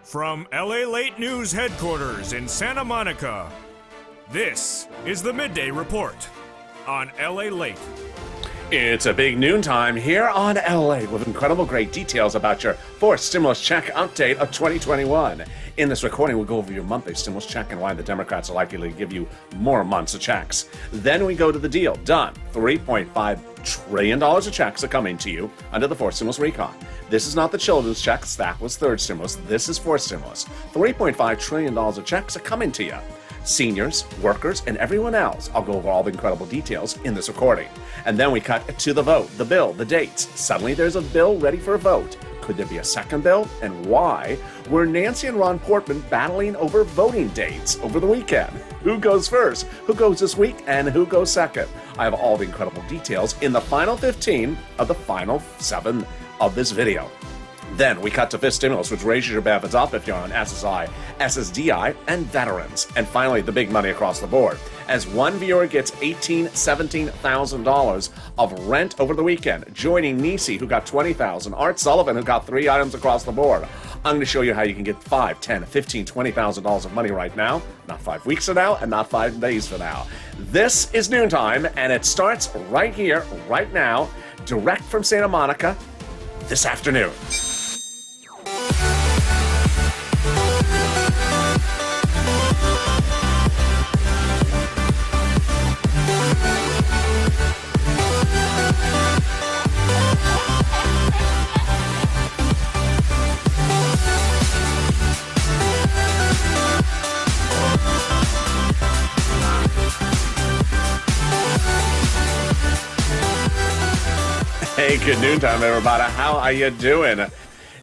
From LALATE News headquarters in Santa Monica, this is the Midday Report on LALATE. It's a big noontime here on LA with incredible great details about your fourth stimulus check update of 2021. In this recording, we'll go over your monthly stimulus check and why the Democrats are likely to give you more months of checks. Then we go to the deal. Done. $3.5 trillion of checks are coming to you under the fourth stimulus recon. This is not the children's checks. That was third stimulus. This is fourth stimulus. $3.5 trillion of checks are coming to you. Seniors, workers, and everyone else. I'll go over all the incredible details in this recording. And then we cut to the vote, the bill, the dates. Suddenly there's a bill ready for a vote. Could there be a second bill? And why were Nancy and Ron Portman battling over voting dates over the weekend? Who goes first? Who goes this week? And who goes second? I have all the incredible details in the final 15 of the final 7 of this video. Then we cut to fifth stimulus, which raises your benefits up if you're on SSI, SSDI, and veterans. And finally, the big money across the board, as one viewer gets $17,000 of rent over the weekend, joining Nisi, who got $20,000, Art Sullivan, who got 3 items across the board. I'm going to show you how you can get $5, $10, $15, $20,000 of money right now, not 5 weeks from now, and not 5 days from now. This is Noontime, and it starts right here, right now, direct from Santa Monica, this afternoon. Hey, good noontime, everybody. How are you doing?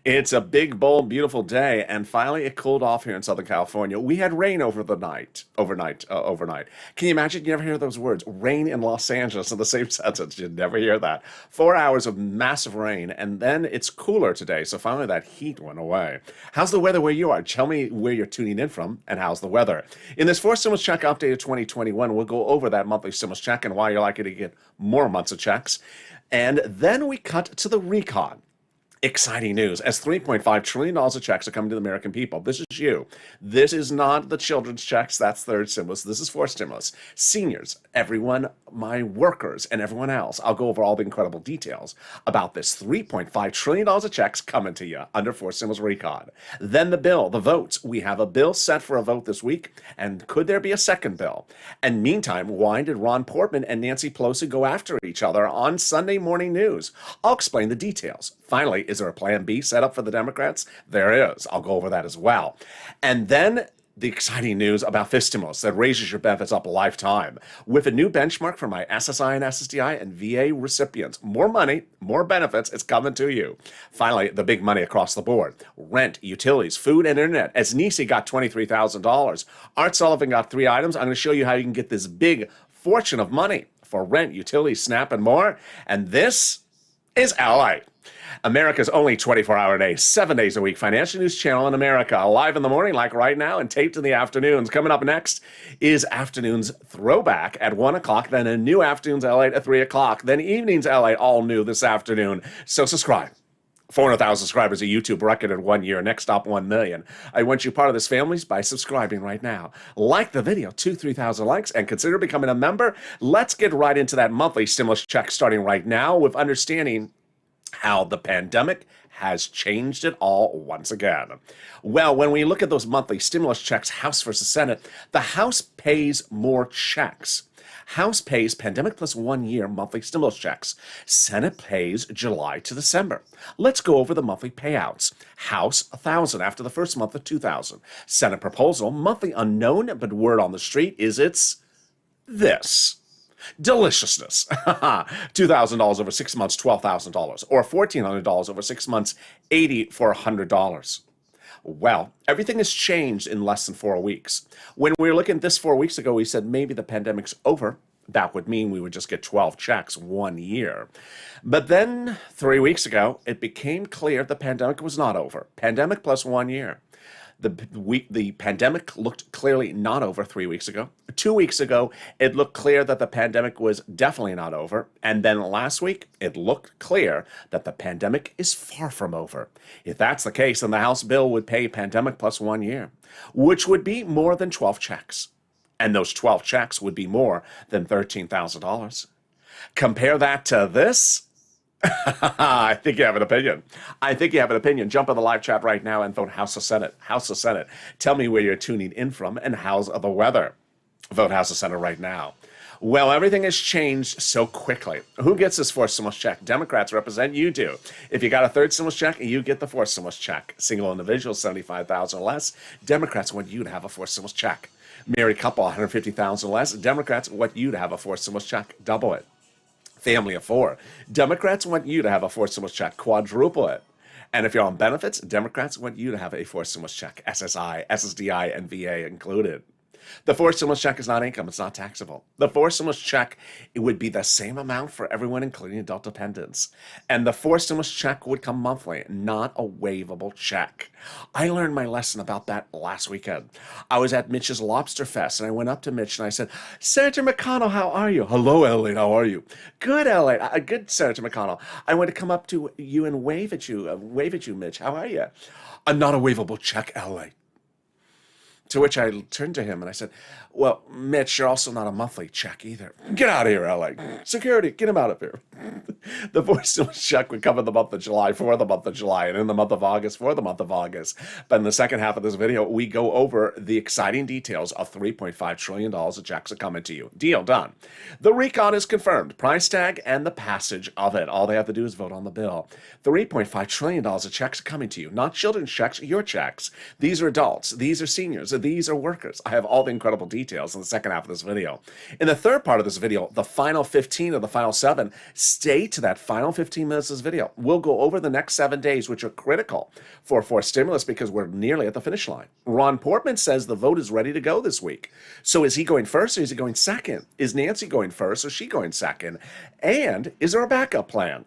It's a big, bold, beautiful day, and finally it cooled off here in Southern California. We had rain overnight. Can you imagine? You never hear those words, rain in Los Angeles, in the same sentence. You never hear that. 4 hours of massive rain, and then it's cooler today, so finally that heat went away. How's the weather where you are? Tell me where you're tuning in from, and how's the weather? In this fourth stimulus check update of 2021, we'll go over that monthly stimulus check and why you're likely to get more months of checks. And then we cut to the recon. Exciting news, as $3.5 trillion of checks are coming to the American people. This is you. This is not the children's checks. That's third stimulus. This is fourth stimulus. Seniors, everyone, my workers, and everyone else. I'll go over all the incredible details about this $3.5 trillion of checks coming to you under fourth stimulus recon. Then the bill, the votes. We have a bill set for a vote this week, and could there be a second bill? And meantime, why did Ron Portman and Nancy Pelosi go after each other on Sunday morning news? I'll explain the details. Finally, is there a plan B set up for the Democrats? There is. I'll go over that as well. And then the exciting news about fifth stimulus that raises your benefits up a lifetime with a new benchmark for my SSI and SSDI and VA recipients. More money, more benefits, it's coming to you. Finally, the big money across the board. Rent, utilities, food, and internet. As Nisi got $23,000. Art Sullivan got 3 items. I'm going to show you how you can get this big fortune of money for rent, utilities, SNAP, and more. And this is LA. America's only 24-hour day, 7 days a week financial news channel in America. Live in the morning, like right now, and taped in the afternoons. Coming up next is Afternoons Throwback at 1 o'clock, then a new Afternoons LA at 3 o'clock, then Evenings LA, all new this afternoon. So subscribe. 400,000 subscribers, a YouTube record in 1 year. Next stop, 1 million. I want you part of this family by subscribing right now. Like the video, 3,000 likes, and consider becoming a member. Let's get right into that monthly stimulus check starting right now with understanding how the pandemic has changed it all once again. Well, when we look at those monthly stimulus checks, House versus Senate, the House pays more checks. House pays pandemic plus 1 year monthly stimulus checks. Senate pays July to December. Let's go over the monthly payouts. House, $1,000 after the first month of $2,000. Senate proposal, monthly unknown, but word on the street is it's this. Deliciousness. $2,000 over 6 months, $12,000. Or $1,400 over 6 months, $8,400. Well, everything has changed in less than 4 weeks. When we were looking at this 4 weeks ago, we said maybe the pandemic's over. That would mean we would just get 12 checks 1 year. But then 3 weeks ago, it became clear the pandemic was not over. Pandemic plus 1 year. The pandemic looked clearly not over 3 weeks ago. 2 weeks ago, it looked clear that the pandemic was definitely not over. And then last week, it looked clear that the pandemic is far from over. If that's the case, then the House bill would pay pandemic plus 1 year, which would be more than 12 checks. And those 12 checks would be more than $13,000. Compare that to this. I think you have an opinion. I think you have an opinion. Jump in the live chat right now and vote House or Senate. House or Senate. Tell me where you're tuning in from and how's the weather. Vote House or Senate right now. Well, everything has changed so quickly. Who gets this fourth stimulus check? Democrats represent, you do. If you got a third stimulus check, you get the fourth stimulus check. Single individuals, $75,000 or less. Democrats want you to have a fourth stimulus check. Married couple, $150,000 or less. Democrats want you to have a fourth stimulus check. Double it. Family of four. Democrats want you to have a fourth stimulus check. Quadruple it. And if you're on benefits, Democrats want you to have a fourth stimulus check. SSI, SSDI, and VA included. The fourth stimulus check is not income. It's not taxable. The fourth stimulus check, it would be the same amount for everyone, including adult dependents. And the fourth stimulus check would come monthly, not a waivable check. I learned my lesson about that last weekend. I was at Mitch's Lobster Fest, and I went up to Mitch and I said, Senator McConnell, how are you? Hello, LALATE, how are you? Good, LALATE. Good, Senator McConnell. I want to come up to you and wave at you, Mitch. How are you? Not a waivable check, LALATE. To which I turned to him and I said, well, Mitch, you're also not a monthly check either. Get out of here, LA. Security, get him out of here. The fourth stimulus check would cover the month of July for the month of July and in the month of August for the month of August. But in the second half of this video, we go over the exciting details of $3.5 trillion of checks are coming to you. Deal done. The recon is confirmed. Price tag and the passage of it. All they have to do is vote on the bill. $3.5 trillion of checks are coming to you. Not children's checks, your checks. These are adults. These are seniors. These are workers. I have all the incredible details in the second half of this video. In the third part of this video, the final 15 of the final 7, stay to that final 15 minutes of this video. We'll go over the next 7 days, which are critical for stimulus because we're nearly at the finish line. Ron Portman says the vote is ready to go this week. So is he going first or is he going second? Is Nancy going first or is she going second? And is there a backup plan?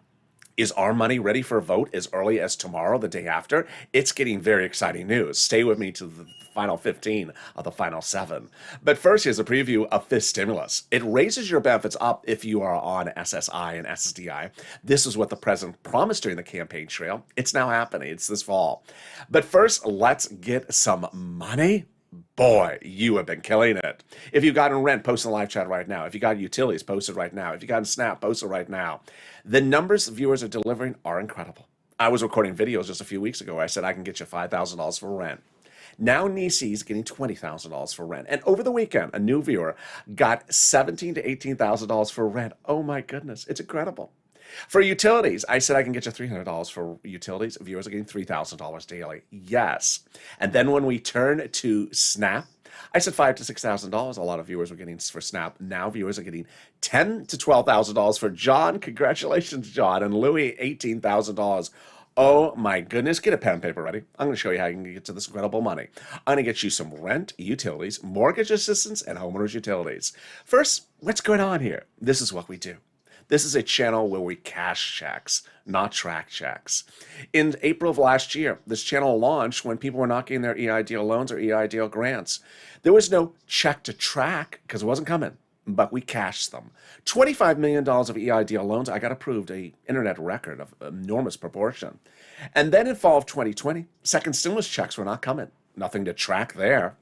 Is our money ready for a vote as early as tomorrow, the day after? It's getting very exciting news. Stay with me to the final 15 of the final 7. But first, here's a preview of fifth stimulus. It raises your benefits up if you are on SSI and SSDI. This is what the president promised during the campaign trail. It's now happening. It's this fall. But first, let's get some money. Boy, you have been killing it. If you've gotten rent, post in the live chat right now. If you got utilities, post it right now. If you got Snap, post it right now. The numbers viewers are delivering are incredible. I was recording videos just a few weeks ago where I said I can get you $5,000 for rent. Now Nisi's getting $20,000 for rent. And over the weekend, a new viewer got $17,000 to $18,000 for rent. Oh my goodness, it's incredible. For utilities, I said I can get you $300 for utilities. Viewers are getting $3,000 daily. Yes. And then when we turn to Snap, I said $5,000 to $6,000. A lot of viewers were getting for Snap. Now viewers are getting $10,000 to $12,000 for John. Congratulations, John. And Louie, $18,000. Oh my goodness, get a pen and paper ready. I'm going to show you how you can get to this incredible money. I'm going to get you some rent, utilities, mortgage assistance, and homeowners utilities. First, what's going on here? This is what we do. This is a channel where we cash checks, not track checks. In April of last year, this channel launched when people were not getting their EIDL loans or EIDL grants. There was no check to track because it wasn't coming, but we cashed them. $25 million of EIDL loans, I got approved, an internet record of enormous proportion. And then in fall of 2020, second stimulus checks were not coming. Nothing to track there.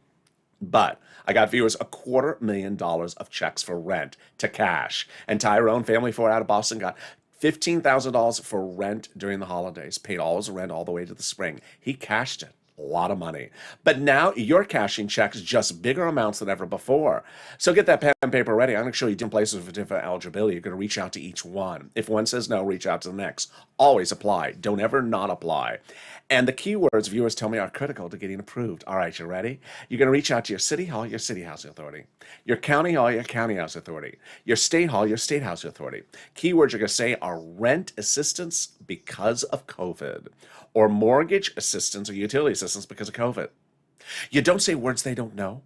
But I got viewers $250,000 of checks for rent to cash. And Tyrone, family 4 out of Boston, got $15,000 for rent during the holidays, paid all his rent all the way to the spring. He cashed it. A lot of money. But now you're cashing checks just bigger amounts than ever before. So get that pen and paper ready. I'm going to show you different places for different eligibility. You're going to reach out to each one. If one says no, reach out to the next. Always apply. Don't ever not apply. And the keywords viewers tell me are critical to getting approved. All right, you ready? You're going to reach out to your city hall, your city housing authority, your county hall, your county housing authority, your state hall, your state housing authority. Keywords you're going to say are rent assistance because of COVID, or mortgage assistance or utility assistance because of COVID. You don't say words they don't know,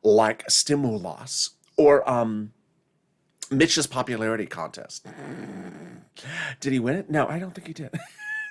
like stimulus or Mitch's popularity contest. Did he win it? No, I don't think he did.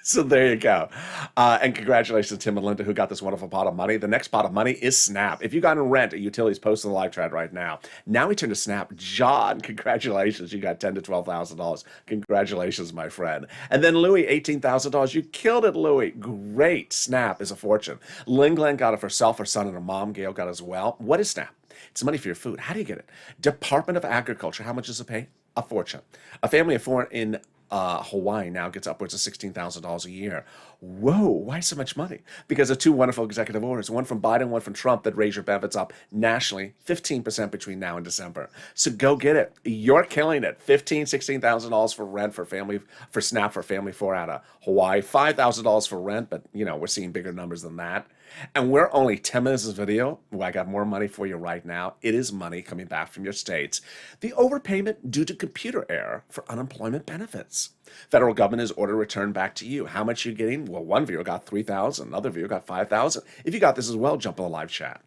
So there you go. And congratulations, Tim and Linda, who got this wonderful pot of money. The next pot of money is Snap. If you got in rent at utilities, post in the live chat right now. Now we turn to Snap. John, congratulations. You got $10,000 to $12,000. Congratulations, my friend. And then Louie, $18,000. You killed it, Louie. Great. Snap is a fortune. Lynn Glenn got it for herself, her son, and her mom. Gail got it as well. What is Snap? It's money for your food. How do you get it? Department of Agriculture. How much does it pay? A fortune. A family of four in Hawaii now gets upwards of $16,000 a year. Whoa, why so much money? Because of two wonderful executive orders, one from Biden, one from Trump, that raise your benefits up nationally 15% between now and December. So go get it. You're killing it. $15,000, $16,000 for rent for SNAP for family four out of Hawaii. $5,000 for rent, but we're seeing bigger numbers than that. And we're only 10 minutes of video. Well, I got more money for you right now. It is money coming back from your states. The overpayment due to computer error for unemployment benefits. Federal government has ordered return back to you. How much are you getting? Well, one viewer got $3,000. Another viewer got $5,000. If you got this as well, jump in the live chat.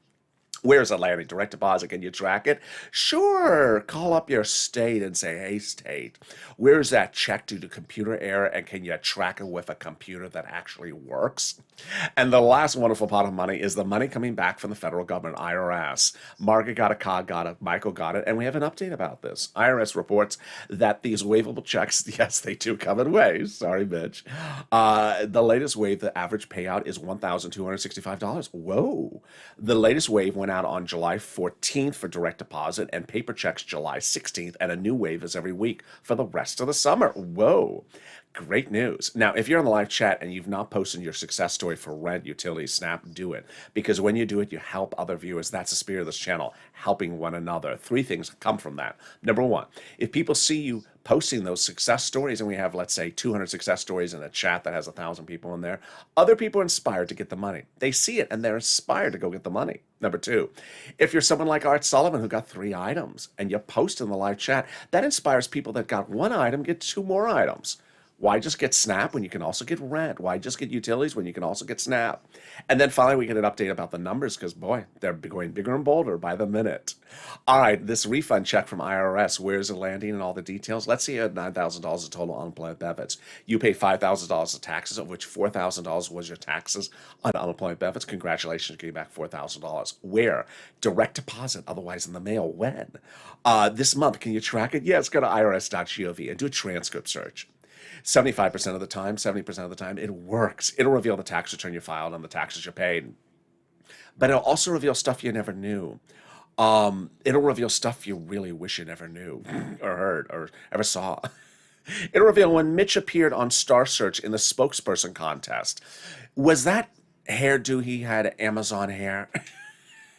Where's it landing? Direct deposit. Can you track it? Sure. Call up your state and say, hey, state, where's that check due to computer error? And can you track it with a computer that actually works? And the last wonderful pot of money is the money coming back from the federal government, IRS. Margaret got it, Cog got it, Michael got it, and we have an update about this. IRS reports that these waivable checks, yes, they do come in waves. Sorry, bitch. The latest wave, the average payout is $1,265. Whoa. The latest wave went out on July 14th for direct deposit and paper checks July 16th, and a new wave is every week for the rest of the summer. Whoa. Great news. Now, if you're on the live chat and you've not posted your success story for rent, utilities, Snap, do it. Because when you do it, you help other viewers. That's the spirit of this channel, helping one another. Three things come from that. Number one, if people see you posting those success stories, and we have, let's say, 200 success stories in a chat that has 1,000 people in there, other people are inspired to get the money. They see it, and they're inspired to go get the money. Number two, if you're someone like Art Sullivan who got 3 items, and you post in the live chat, that inspires people that got 1 item, get 2 more items. Why just get Snap when you can also get rent? Why just get utilities when you can also get Snap? And then finally, we get an update about the numbers because, boy, they're going bigger and bolder by the minute. All right, this refund check from IRS, where's it landing and all the details? Let's say you had $9,000 of total unemployment benefits. You pay $5,000 of taxes, of which $4,000 was your taxes on unemployment benefits. Congratulations, getting back $4,000. Where? Direct deposit, otherwise in the mail. When? This month. Can you track it? Yes, go to irs.gov and do a transcript search. 75% of the time, 70% of the time, it works. It'll reveal the tax return you filed and the taxes you paid. But it'll also reveal stuff you never knew. It'll reveal stuff you really wish you never knew or heard or ever saw. It'll reveal when Mitch appeared on Star Search in the spokesperson contest. Was that hairdo he had Amazon hair?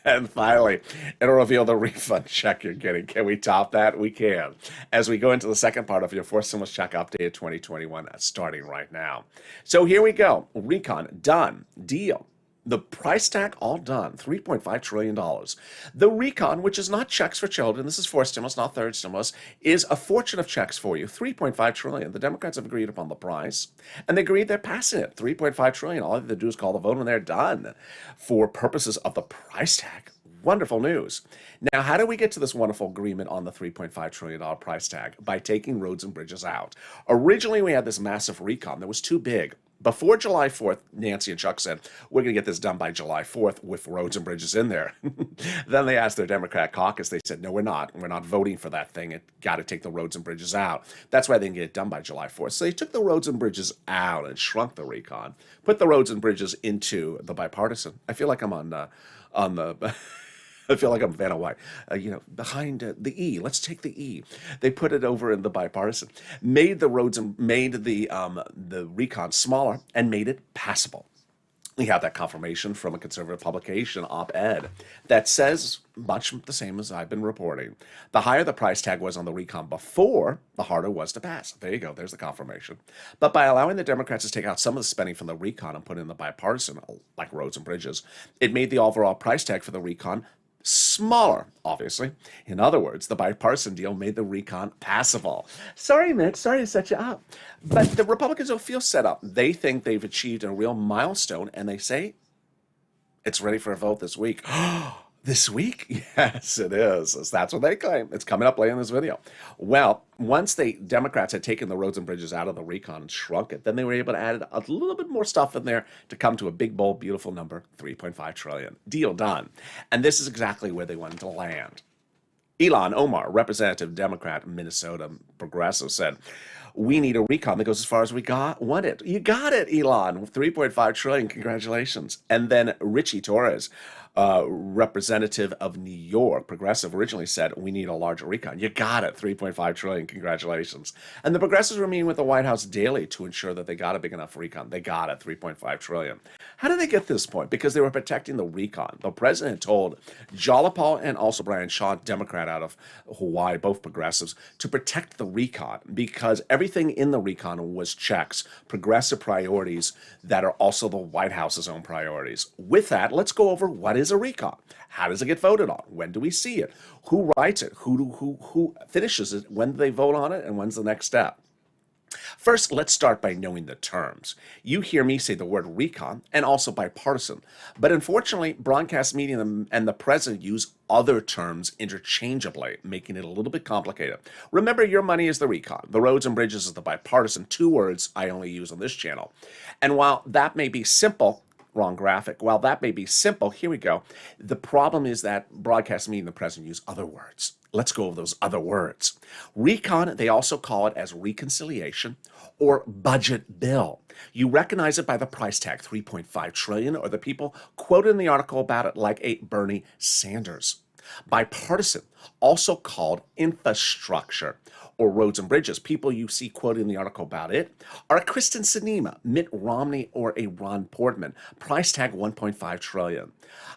And finally, it'll reveal the refund check you're getting. Can we top that? We can. As we go into the second part of your fourth stimulus check update of 2021, starting right now. So here we go. Recon, done. Deal. The price tag, all done. $3.5 trillion. The recon, which is not checks for children, this is fourth stimulus, not third stimulus, is a fortune of checks for you. $3.5 trillion. The Democrats have agreed upon the price, and they agreed they're passing it. $3.5 trillion. All they have to do is call the vote, and they're done. For purposes of the price tag, wonderful news. Now, how do we get to this wonderful agreement on the $3.5 trillion price tag? By taking roads and bridges out. Originally, we had this massive recon that was too big. Before July 4th, Nancy and Chuck said, we're going to get this done by July 4th with roads and bridges in there. Then they asked their Democrat caucus. They said, no, we're not. We're not voting for that thing. It got to take the roads and bridges out. That's why they didn't get it done by July 4th. So they took the roads and bridges out and shrunk the recon, put the roads and bridges into the bipartisan. I feel like I'm on the I feel like I'm Vanna White. Behind the E. Let's take the E. They put it over in the bipartisan, made the roads and made the recon smaller and made it passable. We have that confirmation from a conservative publication, op-ed, that says much the same as I've been reporting. The higher the price tag was on the recon before, the harder it was to pass. There you go. There's the confirmation. But by allowing the Democrats to take out some of the spending from the recon and put it in the bipartisan, like roads and bridges, it made the overall price tag for the recon smaller, obviously. In other words, the bipartisan deal made the recon passable. Sorry, Mitch, sorry to set you up. But the Republicans don't feel set up. They think they've achieved a real milestone, and they say it's ready for a vote this week. This week? Yes, it is. That's what they claim. It's coming up later in this video. Well, once the Democrats had taken the roads and bridges out of the recon and shrunk it, then they were able to add a little bit more stuff in there to come to a big, bold, beautiful number, 3.5 trillion. Deal done. And this is exactly where they wanted to land. Elon Omar, representative Democrat, Minnesota progressive, said, we need a recon that goes as far as we want it. You got it, Elon. 3.5 trillion. Congratulations. And then Richie Torres, representative of New York, progressive, originally said, we need a larger recon. You got it. 3.5 trillion. Congratulations. And the progressives were meeting with the White House daily to ensure that they got a big enough recon. They got it. 3.5 trillion. How did they get this point? Because they were protecting the recon. The president told Jalapal and also Brian Shaw, Democrat out of Hawaii, both progressives, to protect the recon because everything in the recon was checks, progressive priorities that are also the White House's own priorities. With that, let's go over what is a recon. How does it get voted on? When do we see it? Who writes it? Who finishes it? When do they vote on it? And when's the next step? First, let's start by knowing the terms. You hear me say the word recon and also bipartisan, but unfortunately, broadcast media and the president use other terms interchangeably, making it a little bit complicated. Remember, your money is the recon. The roads and bridges is the bipartisan, two words I only use on this channel. And while that may be simple, wrong graphic. While that may be simple, here we go. The problem is that broadcast media and the president use other words. Let's go over those other words. Recon, they also call it as reconciliation or budget bill. You recognize it by the price tag, 3.5 trillion, or the people quoted in the article about it like a Bernie Sanders. Bipartisan, also called infrastructure or roads and bridges. People you see quoted in the article about it are a Kristen Sinema, Mitt Romney, or a Ron Portman. Price tag 1.5 trillion.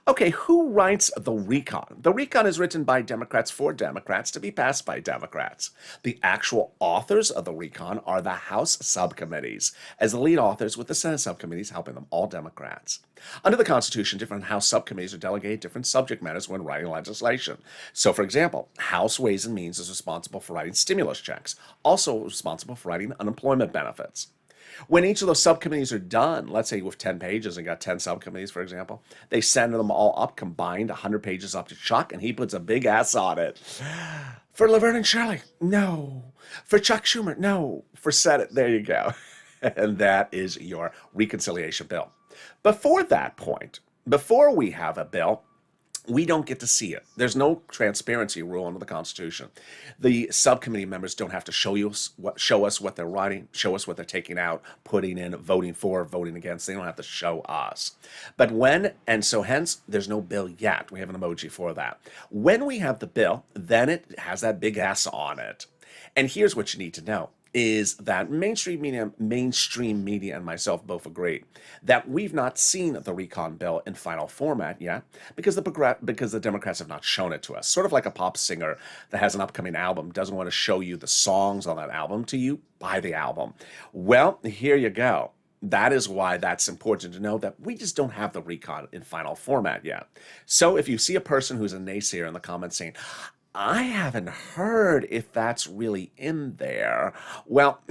Okay, who writes the recon? The recon is written by Democrats for Democrats to be passed by Democrats. The actual authors of the recon are the House subcommittees, as the lead authors with the Senate subcommittees helping them, all Democrats. Under the Constitution, different House subcommittees are delegated different subject matters when writing legislation. So, for example, House Ways and Means is responsible for writing stimulus checks, also responsible for writing unemployment benefits. When each of those subcommittees are done, let's say with 10 pages and got 10 subcommittees, for example, they send them all up, combined 100 pages up to Chuck, and he puts a big S on it. For Laverne and Shirley, no. For Chuck Schumer, no. For Senate, there you go. And that is your reconciliation bill. Before that point, before we have a bill, we don't get to see it. There's no transparency rule under the Constitution. The subcommittee members don't have to show us what they're writing, show us what they're taking out, putting in, voting for, voting against. They don't have to show us. But hence, there's no bill yet. We have an emoji for that. When we have the bill, then it has that big S on it. And here's what you need to know. Is that mainstream media and myself both agree that we've not seen the recon bill in final format yet because the Democrats have not shown it to us. Sort of like a pop singer that has an upcoming album, doesn't want to show you the songs on that album to you, buy the album. Well, here you go. That is why that's important to know that we just don't have the recon in final format yet. So if you see a person who's a naysayer in the comments saying, I haven't heard if that's really in there. Well,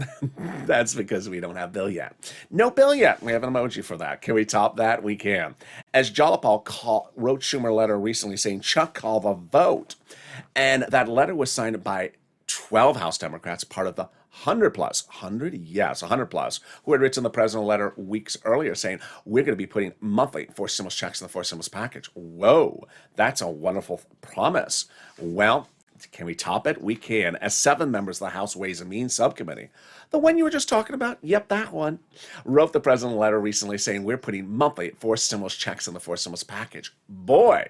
that's because we don't have bill yet. No bill yet. We have an emoji for that. Can we top that? We can. As Jalapal wrote Schumer a letter recently saying, Chuck, call the vote. And that letter was signed by 12 House Democrats, part of the 100 plus, 100? Yes, 100 plus, who had written the president a letter weeks earlier saying, we're going to be putting monthly forced stimulus checks in the forced stimulus package. Whoa, that's a wonderful promise. Well, can we top it? We can. As 7 members of the House Ways and Means Subcommittee, the one you were just talking about, yep, that one, wrote the president a letter recently saying we're putting monthly forced stimulus checks in the forced stimulus package. Boy,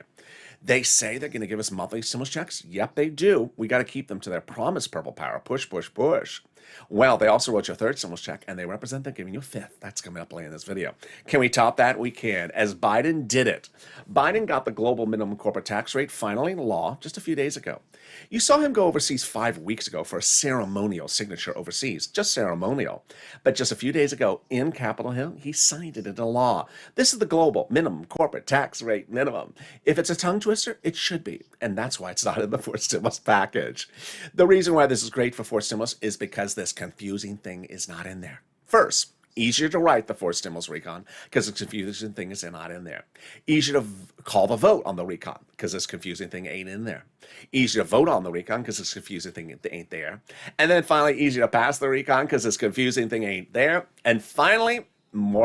they say they're going to give us monthly stimulus checks. Yep, they do. We got to keep them to their promise, purple power. Push, push, push. Well, they also wrote your 3rd stimulus check, and they represent them giving you a 5th. That's coming up later in this video. Can we top that? We can. As Biden did it. Biden got the global minimum corporate tax rate finally in law just a few days ago. You saw him go overseas 5 weeks ago for a ceremonial signature overseas, just ceremonial. But just a few days ago in Capitol Hill, he signed it into law. This is the global minimum corporate tax rate minimum. If it's a tongue twister, it should be. And that's why it's not in the forced stimulus package. The reason why this is great for forced stimulus is because this confusing thing is not in there. First, Easier to write the forced stimulus recon because the confusing thing is not in there. Easier to call the vote on the recon because this confusing thing ain't in there. Easier to vote on the recon because this confusing thing ain't there. And then finally, easier to pass the recon because this confusing thing ain't there. And finally,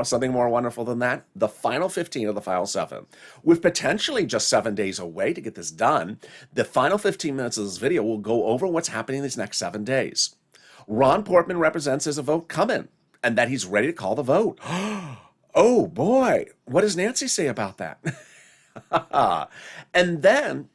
something more wonderful than that, the final 15 of the final 7. With potentially just 7 days away to get this done, the final 15 minutes of this video will go over what's happening these next 7 days. Ron Portman represents there's a vote coming and that he's ready to call the vote. Oh boy, what does Nancy say about that? And then,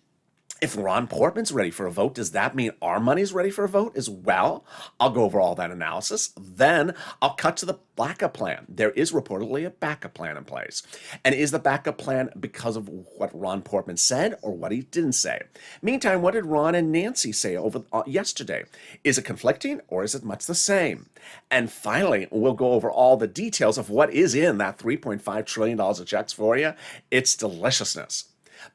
if Ron Portman's ready for a vote, does that mean our money's ready for a vote as well? I'll go over all that analysis. Then I'll cut to the backup plan. There is reportedly a backup plan in place. And is the backup plan because of what Ron Portman said or what he didn't say? Meantime, what did Ron and Nancy say over yesterday? Is it conflicting or is it much the same? And finally, we'll go over all the details of what is in that $3.5 trillion of checks for you. It's deliciousness.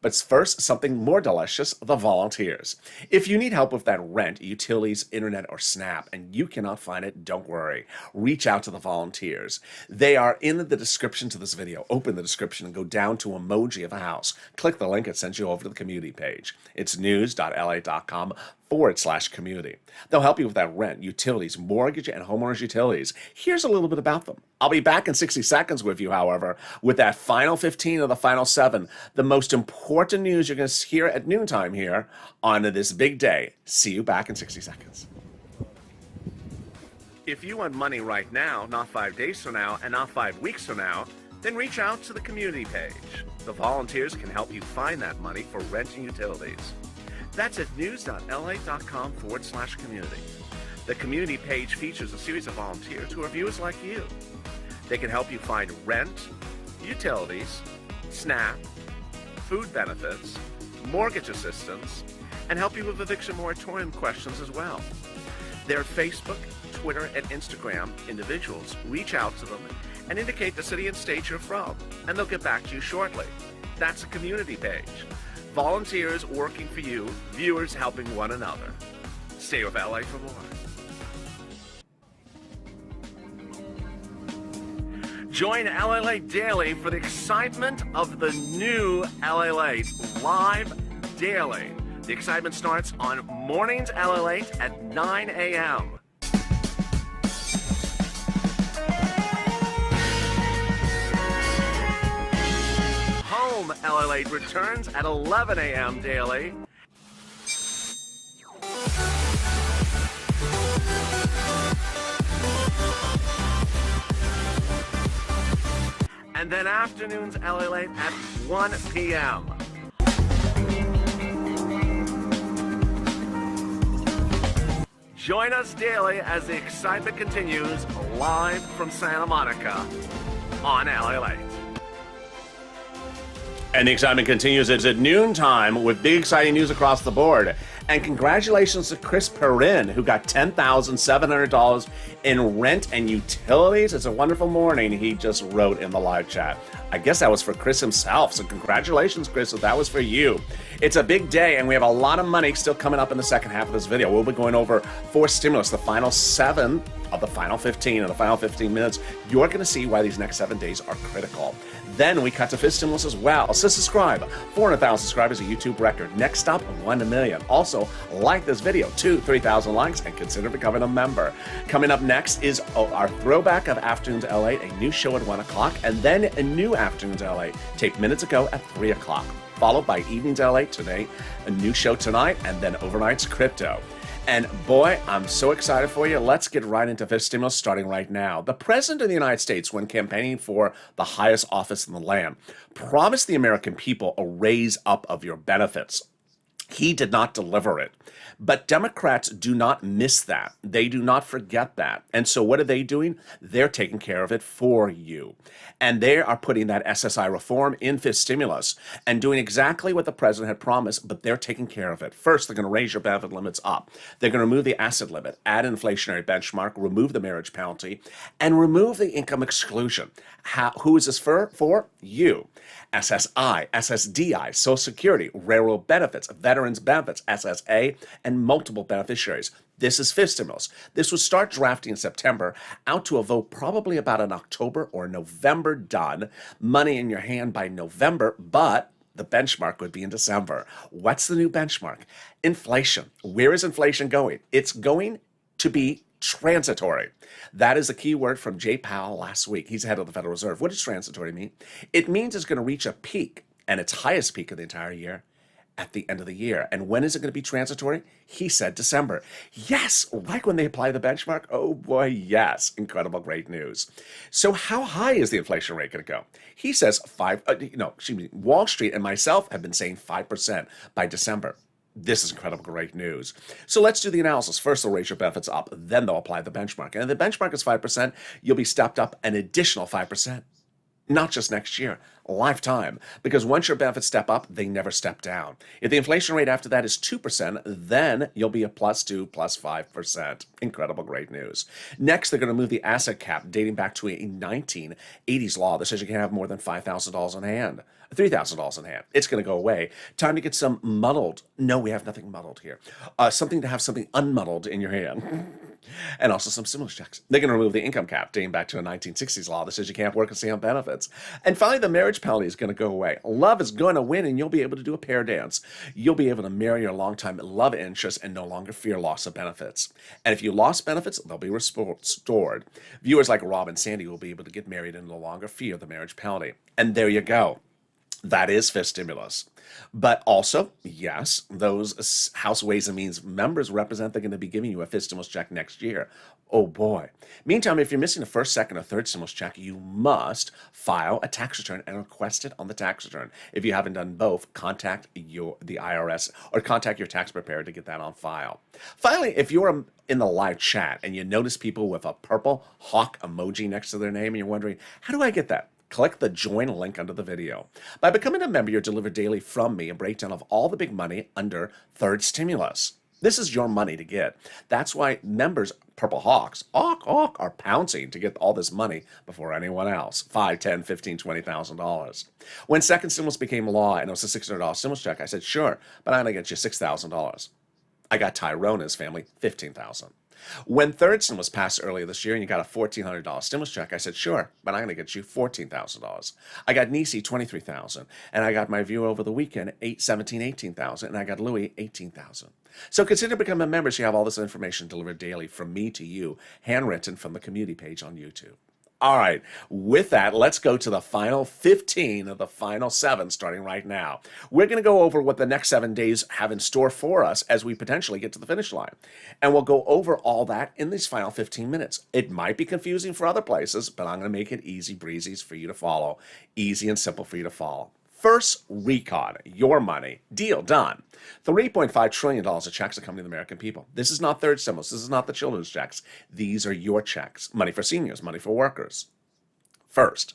But first, something more delicious, the volunteers. If you need help with that rent, utilities, internet, or SNAP, and you cannot find it, don't worry. Reach out to the volunteers. They are in the description to this video. Open the description and go down to emoji of a house. Click the link, it sends you over to the community page. It's news.la.com/community. They'll help you with that rent, utilities, mortgage, and homeowners utilities. Here's a little bit about them. I'll be back in 60 seconds with you, however, with that final 15 of the final 7, the most important news you're going to hear at noontime here on this big day. See you back in 60 seconds. If you want money right now, not 5 days from now, and not 5 weeks from now, then reach out to the community page. The volunteers can help you find that money for rent and utilities. That's at news.la.com/community. The community page features a series of volunteers who are viewers like you. They can help you find rent, utilities, SNAP, food benefits, mortgage assistance, and help you with eviction moratorium questions as well. Their Facebook, Twitter, and Instagram individuals reach out to them and indicate the city and state you're from, and they'll get back to you shortly. That's a community page. Volunteers working for you, viewers helping one another. Stay with LA for more. Join LALATE Daily for the excitement of the new LALATE live daily. The excitement starts on mornings LALATE at 9 a.m. Home LALATE returns at 11 a.m. daily. And then afternoons LALATE at 1 p.m. Join us daily as the excitement continues live from Santa Monica on LALATE. And the excitement continues. It's at noontime with big exciting news across the board. And congratulations to Chris Perrin, who got $10,700 in rent and utilities. It's a wonderful morning, he just wrote in the live chat. I guess that was for Chris himself, so congratulations, Chris, if that was for you. It's a big day, and we have a lot of money still coming up in the second half of this video. We'll be going over forced stimulus, the final 7 of the final 15 in the final 15 minutes. You're going to see why these next 7 days are critical. Then we cut to fifth stimulus as well. So subscribe. 400,000 subscribers, a YouTube record. Next up, 1 million. Also, like this video, 3,000 likes, and consider becoming a member. Coming up next is our throwback of Afternoons LA, a new show at 1 o'clock, and then a new Afternoons LA, taped minutes ago at 3 o'clock. Followed by Evenings LA today, a new show tonight, and then overnight's crypto. And boy, I'm so excited for you. Let's get right into fifth stimulus starting right now. The President of the United States, when campaigning for the highest office in the land, promised the American people a raise up of your benefits. He did not deliver it. But Democrats do not miss that. They do not forget that. And so what are they doing? They're taking care of it for you. And they are putting that SSI reform in fifth stimulus and doing exactly what the president had promised, but they're taking care of it. First, they're going to raise your benefit limits up. They're going to remove the asset limit, add an inflationary benchmark, remove the marriage penalty, and remove the income exclusion. Who is this for? For you. SSI, SSDI, Social Security, railroad benefits, veterans Veterans Benefits, SSA, and multiple beneficiaries. This is fifth stimulus. This would start drafting in September, out to a vote probably about an October or November done. Money in your hand by November, but the benchmark would be in December. What's the new benchmark? Inflation. Where is inflation going? It's going to be transitory. That is a key word from Jay Powell last week. He's head of the Federal Reserve. What does transitory mean? It means it's going to reach a peak, and its highest peak of the entire year, at the end of the year. And when is it going to be transitory? He said December. Yes, like when they apply the benchmark. Oh boy, yes. Incredible, great news. So how high is the inflation rate going to go? He says Wall Street and myself have been saying 5% by December. This is incredible, great news. So let's do the analysis. First, they'll raise your benefits up, then they'll apply the benchmark. And if the benchmark is 5%, you'll be stepped up an additional 5%. Not just next year, lifetime. Because once your benefits step up, they never step down. If the inflation rate after that is 2%, then you'll be a +2, +5%. Incredible, great news. Next, they're going to move the asset cap dating back to a 1980s law that says you can't have more than $5,000 in hand. $3,000 in hand. It's going to go away. Time to get some muddled. No, we have nothing muddled here. Something to have something unmuddled in your hand. And also some stimulus checks. They're going to remove the income cap dating back to a 1960s law that says you can't work and stay on benefits. And finally, the marriage penalty is going to go away. Love is going to win, and you'll be able to do a pair dance. You'll be able to marry your longtime love interest and no longer fear loss of benefits. And if you lost benefits, they'll be restored. Viewers like Rob and Sandy will be able to get married and no longer fear the marriage penalty. And there you go. That is fifth stimulus. But also, yes, those House Ways and Means members represent they're going to be giving you a fifth stimulus check next year. Oh boy. Meantime, if you're missing the first, second, or third stimulus check, you must file a tax return and request it on the tax return. If you haven't done both, contact the IRS or contact your tax preparer to get that on file. Finally, if you're in the live chat and you notice people with a purple hawk emoji next to their name and you're wondering, how do I get that? Click the join link under the video. By becoming a member, you're delivered daily from me a breakdown of all the big money under third stimulus. This is your money to get. That's why members, Purple Hawks, are pouncing to get all this money before anyone else. $5, $10, $15, $20,000. When second stimulus became law and it was a $600 stimulus check, I said, sure, but I'm going to get you $6,000. I got Tyrone and his family $15,000. When third stimulus passed earlier this year and you got a $1,400 stimulus check, I said, sure, but I'm going to get you $14,000. I got Nisi $23,000, and I got my viewer over the weekend $18,000, and I got Louis $18,000. So consider becoming a member so you have all this information delivered daily from me to you, handwritten from the community page on YouTube. All right, with that, let's go to the final 15 of the final 7 starting right now. We're going to go over what the next 7 days have in store for us as we potentially get to the finish line. And we'll go over all that in these final 15 minutes. It might be confusing for other places, but I'm going to make it easy breezy for you to follow. Easy and simple for you to follow. First, recon, your money, deal done. $3.5 trillion of checks are coming to the American people. This is not third stimulus. This is not the children's checks. These are your checks. Money for seniors, money for workers. First,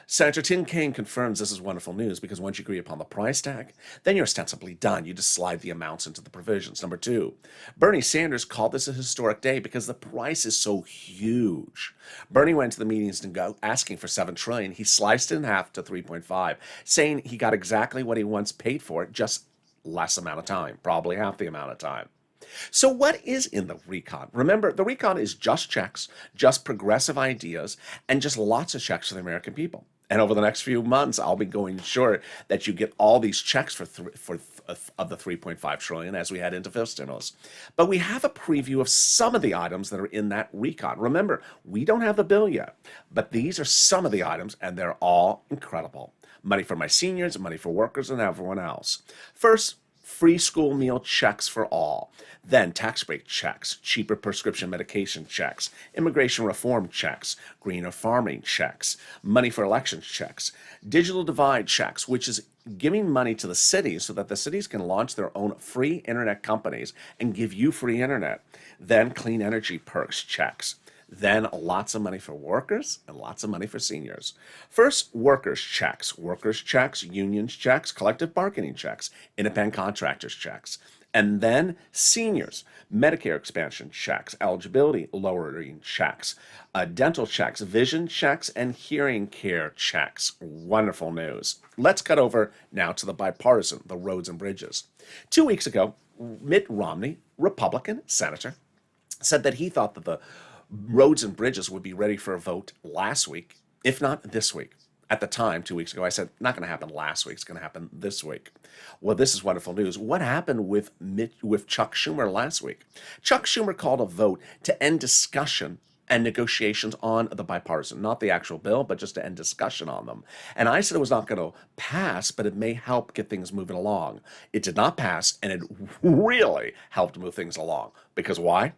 Senator Danny Kean confirms this is wonderful news because once you agree upon the price tag, then you're ostensibly done. You just slide the amounts into the provisions. Number 2, Bernie Sanders called this a historic day because the price is so huge. Bernie went to the meetings and asking for $7 trillion. He sliced it in half to 3.5, saying he got exactly what he once paid for it, just less amount of time, probably half the amount of time. So what is in the recon? Remember, the recon is just checks, just progressive ideas, and just lots of checks for the American people. And over the next few months, I'll be going sure that you get all these checks of the $3.5 trillion as we head into fifth stimulus. But we have a preview of some of the items that are in that recon. Remember, we don't have the bill yet, but these are some of the items, and they're all incredible. Money for my seniors, money for workers, and everyone else. First, free school meal checks for all. Then tax break checks, cheaper prescription medication checks, immigration reform checks, greener farming checks, money for elections checks, digital divide checks, which is giving money to the cities so that the cities can launch their own free internet companies and give you free internet. Then clean energy perks checks. Then lots of money for workers and lots of money for seniors. First, workers' checks, unions checks, collective bargaining checks, independent contractors checks. And then seniors, Medicare expansion checks, eligibility lowering checks, dental checks, vision checks, and hearing care checks. Wonderful news. Let's cut over now to the bipartisan, the roads and bridges. 2 weeks ago, Mitt Romney, Republican senator, said that he thought that the roads and bridges would be ready for a vote last week, if not this week. At the time, 2 weeks ago, I said, not going to happen last week, it's going to happen this week. Well, this is wonderful news. What happened with Chuck Schumer last week? Chuck Schumer called a vote to end discussion and negotiations on the bipartisan, not the actual bill, but just to end discussion on them. And I said it was not going to pass, but it may help get things moving along. It did not pass, and it really helped move things along. Because why?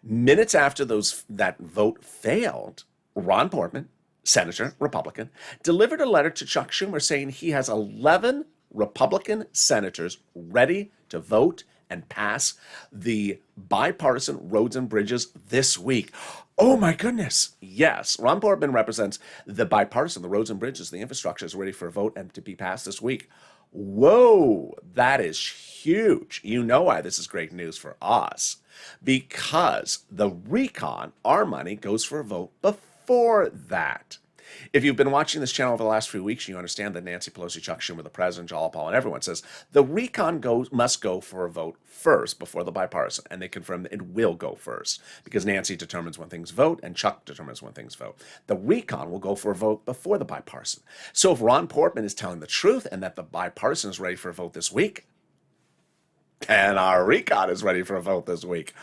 Minutes after that vote failed, Ron Portman, Senator, Republican, delivered a letter to Chuck Schumer saying he has 11 Republican senators ready to vote and pass the bipartisan roads and bridges this week. Oh my goodness. Yes, Ron Portman represents the bipartisan, the roads and bridges, the infrastructure is ready for a vote and to be passed this week. Whoa, that is huge. You know why this is great news for us. Because the recon, our money, goes for a vote before that. If you've been watching this channel over the last few weeks, you understand that Nancy Pelosi, Chuck Schumer, the president, Jalal Paul, and everyone says the recon must go for a vote first before the bipartisan, and they confirm that it will go first because Nancy determines when things vote and Chuck determines when things vote. The recon will go for a vote before the bipartisan. So if Ron Portman is telling the truth and that the bipartisan is ready for a vote this week, and our recon is ready for a vote this week.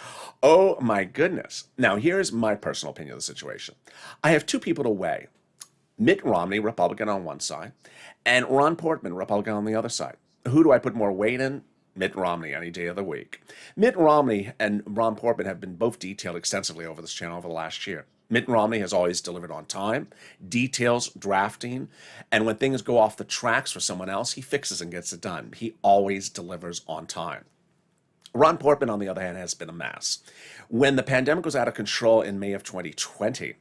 Oh my goodness. Now here's my personal opinion of the situation. I have two people to weigh. Mitt Romney, Republican on one side, and Ron Portman, Republican on the other side. Who do I put more weight in? Mitt Romney any day of the week. Mitt Romney and Ron Portman have been both detailed extensively over this channel over the last year. Mitt Romney has always delivered on time, details, drafting, and when things go off the tracks for someone else, he fixes and gets it done. He always delivers on time. Ron Portman, on the other hand, has been a mess. When the pandemic was out of control in May of 2020,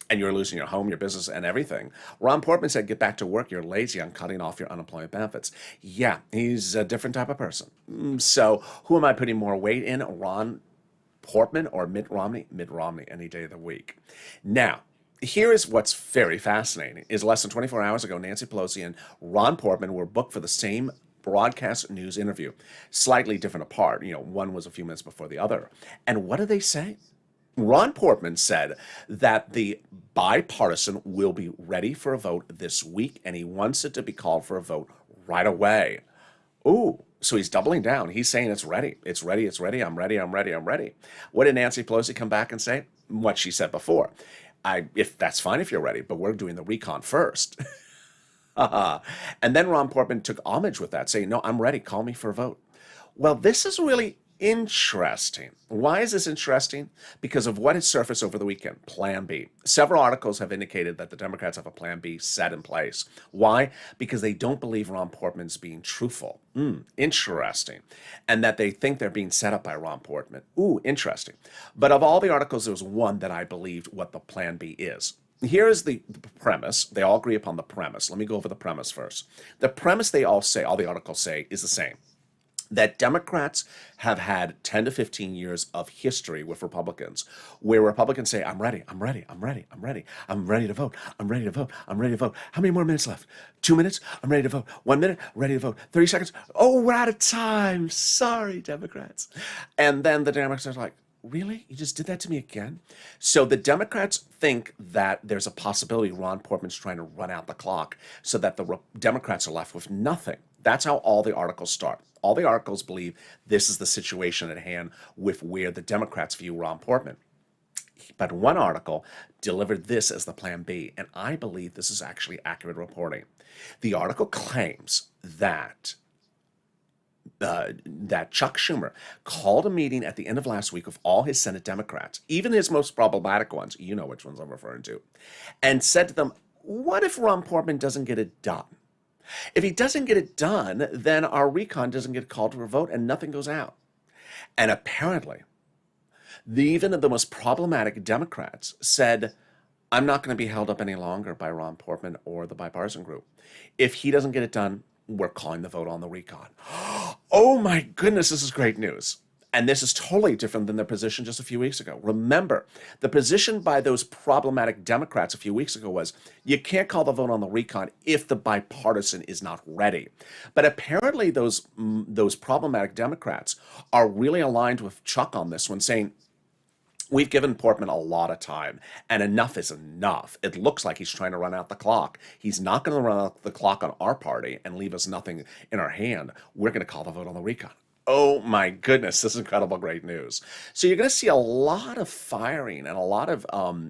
and you're losing your home, your business, and everything, Ron Portman said, get back to work. You're lazy. I'm cutting off your unemployment benefits. Yeah, he's a different type of person. So who am I putting more weight in, Ron Portman or Mitt Romney? Mitt Romney any day of the week. Now, here is what's very fascinating, is less than 24 hours ago, Nancy Pelosi and Ron Portman were booked for the same broadcast news interview, slightly different apart. One was a few minutes before the other. And what did they say? Ron Portman said that the bipartisan will be ready for a vote this week, and he wants it to be called for a vote right away. Ooh, so he's doubling down. He's saying it's ready. It's ready. It's ready. I'm ready. I'm ready. I'm ready. What did Nancy Pelosi come back and say? What she said before. If that's fine if you're ready, but we're doing the recon first. And then Ron Portman took homage with that, saying, no, I'm ready. Call me for a vote. Well, this is really interesting. Why is this interesting? Because of what has surfaced over the weekend, Plan B. Several articles have indicated that the Democrats have a Plan B set in place. Why? Because they don't believe Ron Portman's being truthful. Interesting. And that they think they're being set up by Ron Portman. Ooh, interesting. But of all the articles, there was one that I believed what the Plan B is. Here is the premise. They all agree upon the premise. Let me go over the premise first. The premise they all say, all the articles say, is the same. That Democrats have had 10 to 15 years of history with Republicans, where Republicans say, I'm ready, I'm ready, I'm ready, I'm ready, I'm ready to vote, I'm ready to vote, I'm ready to vote. How many more minutes left? 2 minutes? I'm ready to vote. 1 minute? Ready to vote. 30 seconds? Oh, we're out of time. Sorry, Democrats. And then the Democrats are like, really? You just did that to me again? So the Democrats think that there's a possibility Ron Portman's trying to run out the clock so that the Democrats are left with nothing. That's how all the articles start. All the articles believe this is the situation at hand with where the Democrats view Ron Portman. But one article delivered this as the Plan B, and I believe this is actually accurate reporting. The article claims that Chuck Schumer called a meeting at the end of last week with all his Senate Democrats, even his most problematic ones, you know which ones I'm referring to, and said to them, what if Ron Portman doesn't get it done? If he doesn't get it done, then our recon doesn't get called for a vote and nothing goes out. And apparently, even the most problematic Democrats said, I'm not going to be held up any longer by Ron Portman or the bipartisan group. If he doesn't get it done, we're calling the vote on the recon. Oh my goodness, this is great news. And this is totally different than their position just a few weeks ago. Remember, the position by those problematic Democrats a few weeks ago was you can't call the vote on the recon if the bipartisan is not ready. But apparently those problematic Democrats are really aligned with Chuck on this one, saying, we've given Portman a lot of time, and enough is enough. It looks like he's trying to run out the clock. He's not going to run out the clock on our party and leave us nothing in our hand. We're going to call the vote on the recon. Oh my goodness, this is incredible, great news. So you're going to see a lot of firing and a lot of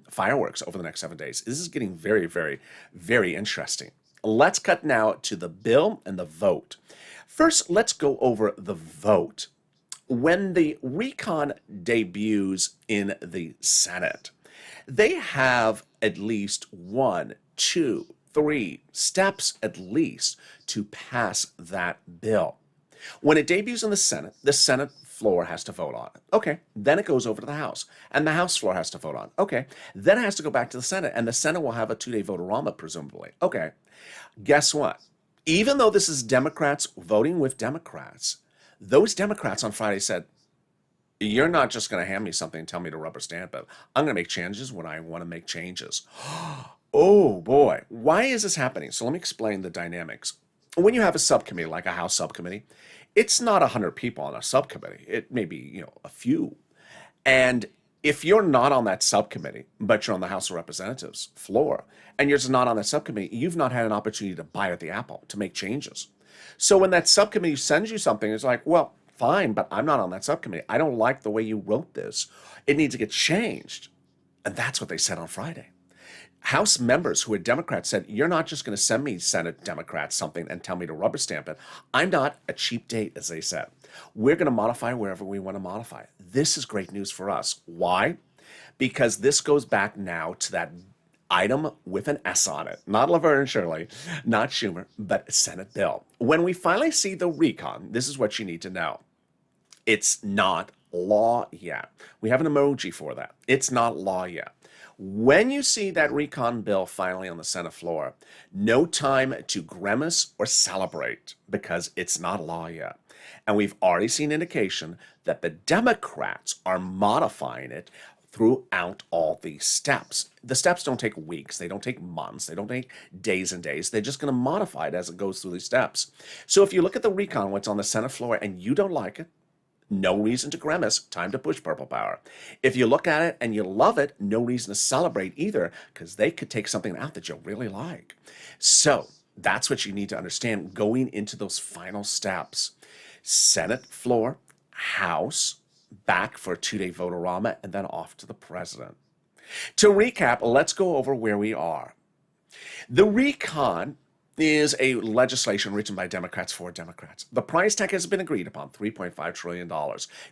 fireworks over the next 7 days. This is getting very, very, very interesting. Let's cut now to the bill and the vote. First, let's go over the vote. When the recon debuts in the Senate, they have at least 1, 2, 3 steps at least to pass that bill. When it debuts in the Senate floor has to vote on it. Okay, then it goes over to the House, and the House floor has to vote on it. Okay, then it has to go back to the Senate, and the Senate will have a 2-day vote-a-rama, presumably. Okay, guess what? Even though this is Democrats voting with Democrats, those Democrats on Friday said, you're not just going to hand me something and tell me to rubber stamp it. I'm going to make changes when I want to make changes. Oh boy, why is this happening? So let me explain the dynamics. When you have a subcommittee, like a House subcommittee, it's not 100 people on a subcommittee. It may be, a few. And if you're not on that subcommittee, but you're on the House of Representatives floor, and you're just not on that subcommittee, you've not had an opportunity to bite at the apple, to make changes. So when that subcommittee sends you something, it's like, well, fine, but I'm not on that subcommittee. I don't like the way you wrote this. It needs to get changed. And that's what they said on Friday. House members who are Democrats said, you're not just going to send me, Senate Democrats, something and tell me to rubber stamp it. I'm not a cheap date, as they said. We're going to modify wherever we want to modify. This is great news for us. Why? Because this goes back now to that item with an S on it. Not Laverne and Shirley, not Schumer, but a Senate bill. When we finally see the recon, this is what you need to know. It's not law yet. We have an emoji for that. It's not law yet. When you see that recon bill finally on the Senate floor, no time to grimace or celebrate because it's not law yet. And we've already seen indication that the Democrats are modifying it throughout all these steps. The steps don't take weeks, they don't take months, they don't take days and days. They're just going to modify it as it goes through these steps. So if you look at the recon, what's on the Senate floor, and you don't like it, no reason to grimace, time to push purple power. If you look at it and you love it, no reason to celebrate either, because they could take something out that you really like. So that's what you need to understand going into those final steps. Senate floor, House, back for a 2-day vote-a-rama, and then off to the president. To recap, let's go over where we are. The recon is a legislation written by Democrats for Democrats. The price tag has been agreed upon, $3.5 trillion.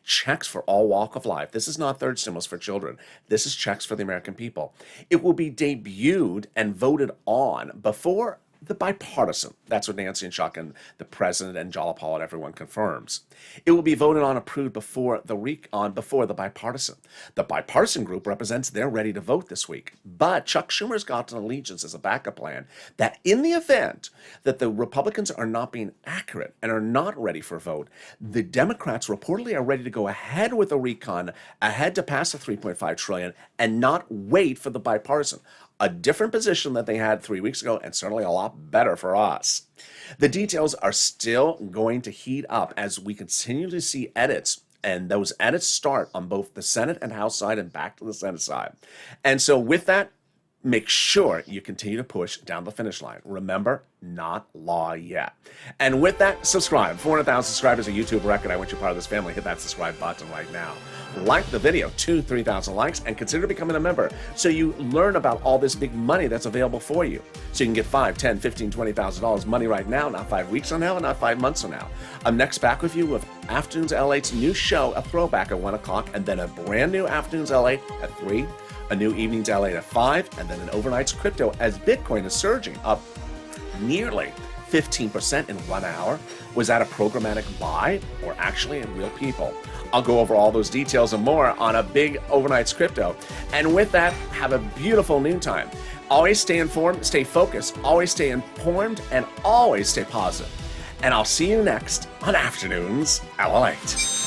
Checks for all walk of life. This is not third stimulus for children. This is checks for the American people. It will be debuted and voted on before the bipartisan. That's what Nancy and Chuck and the president and Jalapal and everyone confirms. It will be voted on, approved before the bipartisan. The bipartisan group represents they're ready to vote this week. But Chuck Schumer's got an allegiance as a backup plan that in the event that the Republicans are not being accurate and are not ready for a vote, the Democrats reportedly are ready to go ahead with a recon, ahead to pass the $3.5 trillion and not wait for the bipartisan. A different position that they had 3 weeks ago, and certainly a lot better for us. The details are still going to heat up as we continue to see edits, and those edits start on both the Senate and House side and back to the Senate side. And so with that, make sure you continue to push down the finish line. Remember, not law yet. And with that, subscribe. 400,000 subscribers, a YouTube record. I want you part of this family. Hit that subscribe button right now. Like the video, 2,000-3,000 likes, and consider becoming a member so you learn about all this big money that's available for you. So you can get $5, $10, $15, $20,000 money right now, not 5 weeks from now, and not 5 months from now. I'm next back with you with Afternoons LA's new show, a throwback at 1 o'clock, and then a brand new Afternoons LA at 3, a new Evenings LA at 5, and then an Overnight's Crypto as Bitcoin is surging up nearly 15% in 1 hour. Was that a programmatic buy or actually in real people? I'll go over all those details and more on a big Overnight's Crypto. And with that, have a beautiful noontime. Always stay informed, stay focused, always stay informed, and always stay positive. and I'll see you next on Afternoons LALATE.